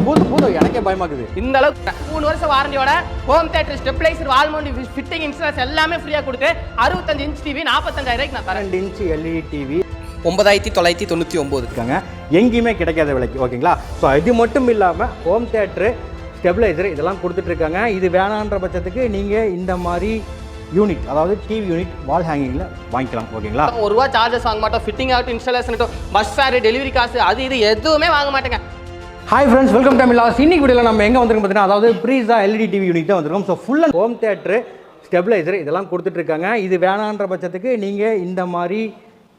போதும் எனக்கே பயமாக்குது. இந்த அளவுக்கு 3 வருஷம் வாரண்டியோட home theatre stabiliser wall mount fitting installation எல்லாமே ஃப்ரீயா கொடுத்து 65 இன்ச் டிவி 45000 நான் தரேன். 2 இன்ச் LED டிவி 9999 இருக்காங்க, எங்கேயுமே கிடைக்காத விலைக்கு. ஓகேங்களா? ஸோ இது மட்டும் இல்லாமல் ஹோம் தியேட்டரு ஸ்டெபிலைசர் இதெல்லாம் கொடுத்துட்ருக்காங்க. இது வேணான்ற பட்சத்துக்கு நீங்கள் இந்த மாதிரி யூனிட், அதாவது டிவி யூனிட் வால் ஹேங்கிங்கில் வாங்கிக்கலாம். ஓகேங்களா? ₹1 சார்ஜஸ் வாங்க மாட்டோம், ஃபிட்டிங் ஆகட்டும், இன்ஸ்டாலேஷன் ஆகட்டும், பஸ் ஃபேர், டெலிவரி காசு, அது இது எதுவுமே வாங்க மாட்டேங்க. Hi friends, welcome to Tamil. இன்னைக்கு வீடியோவில் நம்ம எங்கே வந்திருக்கோம் பார்த்தீங்கன்னா, அதாவது ப்ரீஸா LED டிவி யூனிட் தான் வந்திருக்கோம். So full and home theatre stabiliser இதெல்லாம் கொடுத்துட்ருக்காங்க. இது வேணான்ற பட்சத்துக்கு நீங்கள் இந்த மாதிரி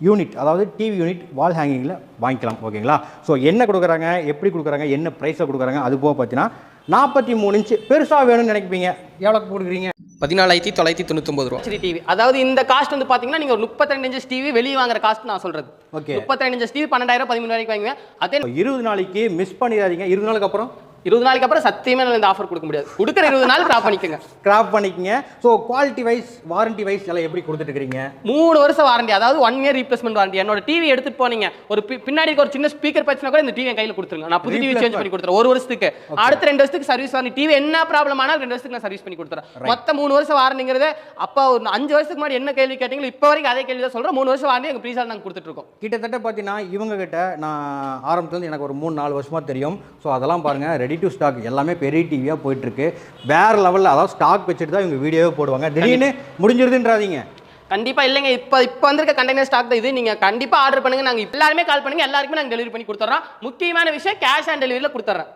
யூனிட், அதாவது டிவி யூனிட் வால் ஹேங்கிங்கில் வாங்கிக்கலாம். ஓகேங்களா? ஸோ என்ன கொடுக்குறாங்க, எப்படி கொடுக்குறாங்க, என்ன ப்ரைஸில் கொடுக்குறாங்க, அது போக பார்த்தீங்கன்னா 43 இன்ச்சு பெருசாக வேணும்னு நினைப்பீங்க. எவ்வளோ கொடுக்குறீங்க? 14,999 டிவி. அதாவது இந்த காஸ்ட் வந்து பாத்தீங்கன்னா நீங்க ஒரு 32 இன்ச் டிவி வெளியே வாங்குற காஸ்ட் நான் சொல்றது. ஓகே, 32 இன்ச் டிவி 12,000 13,000 வாங்குவேன். அதே 20 நாளைக்கு மிஸ் பண்ணிடாதீங்க. 20 நாளுக்கு அப்புறம் 20 நாளைக்கு அப்புறம் சத்தியமே இந்த ஆஃபர் கொடுக்க முடியாது. கொடுக்குற 20 நாள் கிராப் பண்ணிக்கோங்க. கிராப் பண்ணிக்கங்க. So quality wise, warranty wise எல்லாம் எப்படி கொடுத்துட்டு இருக்கீங்க? 3 வருஷம் வாரண்டி, அதாவது 1 இயர் ரீப்ளேஸ்மெண்ட் வாரண்டி. என்னோட டிவி எடுத்துட்டு போனீங்க, ஒரு பின்னாடி ஒரு சின்ன ஸ்பீக்கர் பிரச்சனை கூட இந்த டிவி கையில் கொடுத்துருங்க, நான் புது டிவி சேஞ்ச் பண்ணி கொடுத்துறேன் 1 வருஷத்துக்கு. அடுத்த 2 வருஷத்துக்கு சர்வீஸ் வாரண்டி. டிவி என்ன ப்ராப்ளம் ஆனால் 2 வருஷத்துக்கு நான் சர்வீஸ் பண்ணி கொடுத்துறேன். மொத்தம் 3 வருஷம் வாரண்டிங்கிறது அப்போ ஒரு 5 வருஷத்துக்கு முன்னாடி என்ன கேள்வி கேட்டீங்களோ இப்போ வரைக்கும் அதே கேள்வி தான் சொல்கிறேன். 3 வருஷம் வாரண்டி எங்கள் ப்ரீஸால் நாங்கள் கொடுத்துட்டு இருக்கோம். கிட்டத்தட்ட பார்த்தீங்கன்னா இவங்க கிட்ட நான் ஆரம்பத்துலேருந்து எனக்கு ஒரு 3-4 வருஷமாக தெரியும். ஸோ அதெல்லாம் பாருங்கள், ரெடி டு ஸ்டாக் எல்லாமே பெரிய டிவியாக போயிட்டுருக்கு. வேறு லெவலில், அதாவது ஸ்டாக் வச்சுட்டு தான் இவங்க வீடியோவே போடுவாங்க. திடீர்னு முடிஞ்சிருதுன்றாதீங்க. கண்டிப்பா இல்லைங்க, இப்போ வந்திருக்க கண்டெய்னர் ஸ்டாக் தான் இது. நீங்க கண்டிப்பா ஆர்டர் பண்ணுங்க, நாங்க எல்லாருமே கால் பண்ணுங்க, எல்லாருக்குமே நாங்க டெலிவரி பண்ணி கொடுத்துறோம். முக்கியமான விஷயம் கேஷ் ஆன் டெலிவரியில் கொடுத்துறேன்.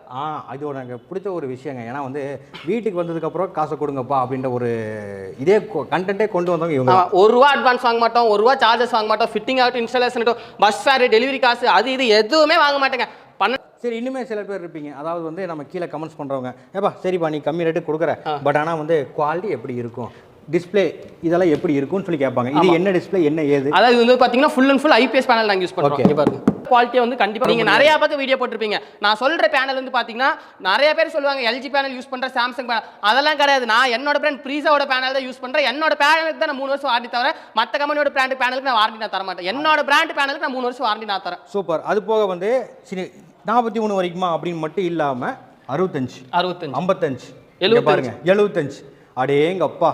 அது எனக்கு பிடிச்ச ஒரு விஷயங்க. ஏன்னா வந்து வீட்டுக்கு வந்ததுக்கப்புறம் காசை கொடுங்கப்பா அப்படின்ற ஒரு இதே கண்டென்ட்டே கொண்டு வந்தவங்க இவங்க. ₹1 அட்வான்ஸ் வாங்க மாட்டோம், ₹1 சார்ஜஸ் வாங்க மாட்டோம், ஃபிட்டிங் ஆகட்டும், இன்ஸ்டாலேஷன் ஆகட்டும், பஸ் ஃபேர், டெலிவரி காசு, அது இது எதுவுமே வாங்க மாட்டேங்க. சரி, இன்னுமே சில பேர் இருப்பீங்க, அதாவது வந்து நம்ம கீழே கமெண்ட்ஸ் பண்ணுறவங்க, ஏப்பா சரிப்பா நீ கம்மி ரேட்டு கொடுக்குற, பட் ஆனால் வந்து குவாலிட்டி எப்படி இருக்கும், டிஸ்பிளே இதெல்லாம் எப்படி இருக்கும்னு சொல்லி கேட்பாங்க. இது என்ன டிஸ்பிளே, என்ன ஏது? அதாவது வந்து பார்த்தீங்கன்னா full and full IPS panel நாங்கள் யூஸ் பண்ணுறோம். இங்கே பாருங்க, குவாலிட்டியை வந்து கண்டிப்பாக நீங்கள் நிறைய பக்கம் வீடியோ போட்டிருப்பீங்க. நான் சொல்கிற பேனல் வந்து பார்த்தீங்கன்னா நிறைய பேர் சொல்லுவாங்க LG பேனல் யூஸ் பண்ணுற, சாம்சங் பேனல், அதெல்லாம் கிடையாது. நான் என்னோட பிராண்ட் ப்ரீஸாவோட பேனல் தான் யூஸ் பண்ணுறேன். என்னோட பேனலுக்கு தான் நான் 3 வருஷம் வாரண்டி தவிர மற்ற கம்பெனியோட பிராண்ட் பேனலுக்கு நான் வாரண்டி நான் தர மாட்டேன். என்னோட பிராண்ட் பேனலுக்கு நான் 3 வருஷம் வாரண்டி நான் தரேன். சூப்பர். அது போக வந்து 43 வரைக்குமா அப்படின்னு மட்டும் இல்லாமல் 65 55 70 பாருங்க 75 அடேங்கப்பா.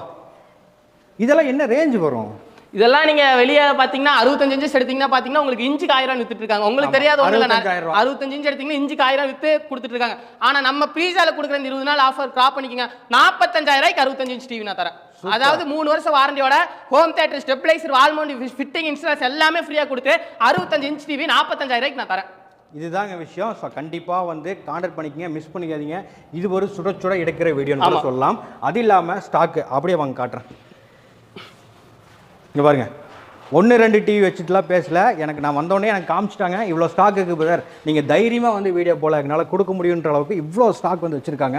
இதெல்லாம் என்ன ரேஞ்ச் வரும்? இதெல்லாம் நீங்க வெளியே பாத்தீங்கன்னா 65 இன்ச் எடுத்தீங்கன்னா பாத்தீங்கன்னா உங்களுக்கு இன்ச்சுக்கு 1000 வித்துட்டு இருக்காங்க. உங்களுக்கு தெரியாத ஒண்ணு இல்ல, 65 இன்ச் எடுத்தீங்கன்னா இன்ச்சுக்கு 1000 வித்து கொடுத்துட்டு இருக்காங்க. ஆனா நம்ம ப்ரீஸால கொடுக்குற இந்த 20 நாள் ஆஃபர் கிராப் பண்ணிக்கங்க. 45,000 65 இன்ச் டிவி நான் தரேன். அதாவது 3 வருஷம் வாரண்டியோட home theatre stabiliser wall mount fitting installation எல்லாமே ஃப்ரீயா கொடுத்து 65 இன்ச் டிவி 45,000 நான் தரேன். இதுதாங்க விஷயம். ஸோ கண்டிப்பாக வந்து கான்டாக்ட் பண்ணிக்கங்க, மிஸ் பண்ணிக்காதீங்க. இது ஒரு சுட சுட எடுக்கிற வீடியோன்னு சொல்லலாம். அது இல்லாமல் ஸ்டாக்கு அப்படியே வாங்க காட்டுறேன். இங்கே பாருங்க, 1-2 டிவி வச்சுட்டுலாம் பேசல. எனக்கு நான் வந்தோடனே எனக்கு காமிச்சிட்டாங்க இவ்வளோ ஸ்டாக் இருக்குது பிரதர், நீங்கள் தைரியமாக வந்து வீடியோ போல என்னால் கொடுக்க முடியுன்ற அளவுக்கு இவ்வளோ ஸ்டாக் வந்து வச்சுருக்காங்க.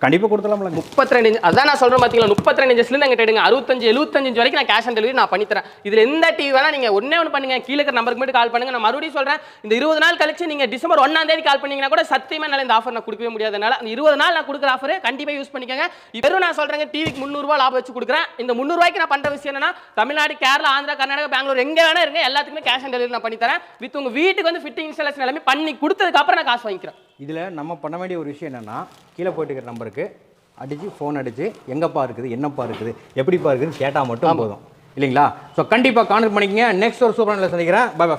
கண்டிப்பாக கொடுத்துலாம்ல. 32 இன்ச் அதான் நான் சொல்கிறேன் பார்த்தீங்களா, 32 இன்ச்லேருந்து எங்கள் எடுங்க 65 75 இன்ச் வரைக்கும் நான் கேஷ் ஆன் டெலிவரி நான் பண்ணித்தரேன். இதில் எந்த டிவி வேணால் நீங்கள் ஒன்று பண்ணுங்கள், கீழே இருக்கிற நம்பருக்கு மட்டும் கால் பண்ணுங்கள். நான் மறுபடியும் சொல்கிறேன், இந்த 20 நாள் கழிச்சு நீங்கள் டிசம்பர் 1ஆம் தேதி கால் பண்ணீங்கன்னா கூட சத்தியமாக என்னால் இந்த ஆஃபர் நான் கொடுக்கவே முடியாதனால அந்த 20 நாள் நான் கொடுக்குற ஆஃபர் கண்டிப்பாக யூஸ் பண்ணிக்கோங்க. வெறும் நான் சொல்கிறேங்க, டிவிக்கு ₹300 லாபம் வச்சு கொடுக்குறேன். இந்த ₹300 நான் பண்ணுற விஷயம் என்னன்னா, தமிழ்நாடு, கேரளா, ஆந்திரா, கர்நாடகா, பெங்களூர் எங்கே வேணா இருங்க, எல்லாத்துக்குமே கேஷ் ஆன் டெலிவரி நான் பண்ணி தரேன். வித் உங்க வீட்டுக்கு வந்து ஃபிட்டிங் இன்ஸ்டாலேஷன் எல்லாமே பண்ணி கொடுத்ததுக்கு அப்புறம் நான் காசு வாங்கிக்கிறேன். இதில் நம்ம பண்ண வேண்டிய ஒரு விஷயம் என்னன்னா, கீழே போயிட்டு இருக்கிற நம்பருக்கு அடிச்சு ஃபோன் அடிச்சு எங்கப்பா இருக்குது, என்னப்பா இருக்குது, எப்படிப்பா இருக்குதுன்னு கேட்டால் மட்டும் போதும் இல்லைங்களா? ஸோ கண்டிப்பாக கான்டாக்ட் பண்ணிக்கங்க. நெக்ஸ்ட் ஒரு சூப்பரான சந்திக்கிறேன். Bye by.